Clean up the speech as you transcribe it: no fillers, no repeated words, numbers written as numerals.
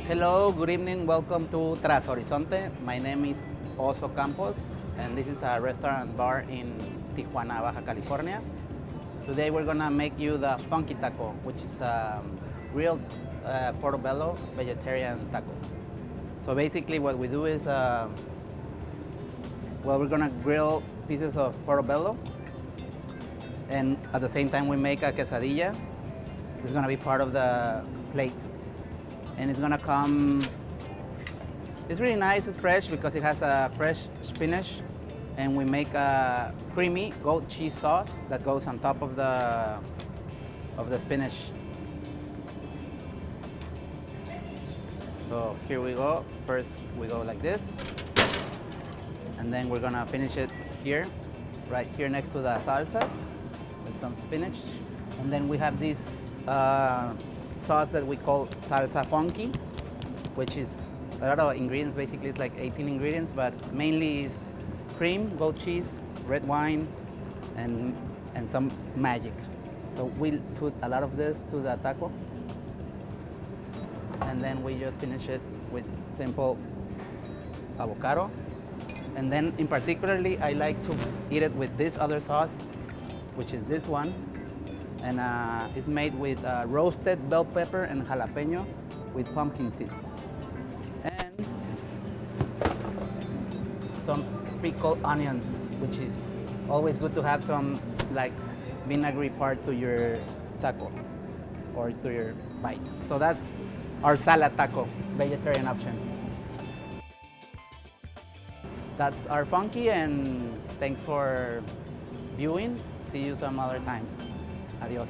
Hello, good evening. Welcome to Tras Horizonte. My name is Oso Campos, and this is a restaurant bar in Tijuana, Baja California. Today we're gonna make you the funky taco, which is a grilled portobello vegetarian taco. So basically what we do is, we're gonna grill pieces of portobello, and at the same time we make a quesadilla. It's gonna be part of the plate. And it's gonna come, it's really nice, it's fresh because it has a fresh spinach, and we make a creamy goat cheese sauce that goes on top of the spinach. So here we go. First we go like this, and then we're gonna finish it here, right here next to the salsas with some spinach. And then we have this sauce that we call salsa funky, which is a lot of ingredients. Basically, it's like 18 ingredients, but mainly is cream, goat cheese, red wine, and some magic. So we'll put a lot of this to the taco, and then we just finish it with simple avocado. And then, in particularly, I like to eat it with this other sauce, which is this one. And it's made with roasted bell pepper and jalapeno with pumpkin seeds. And some pickled onions, which is always good to have some like vinegary part to your taco or to your bite. So that's our salad taco, vegetarian option. That's our funky, and thanks for viewing. See you some other time. Adiós.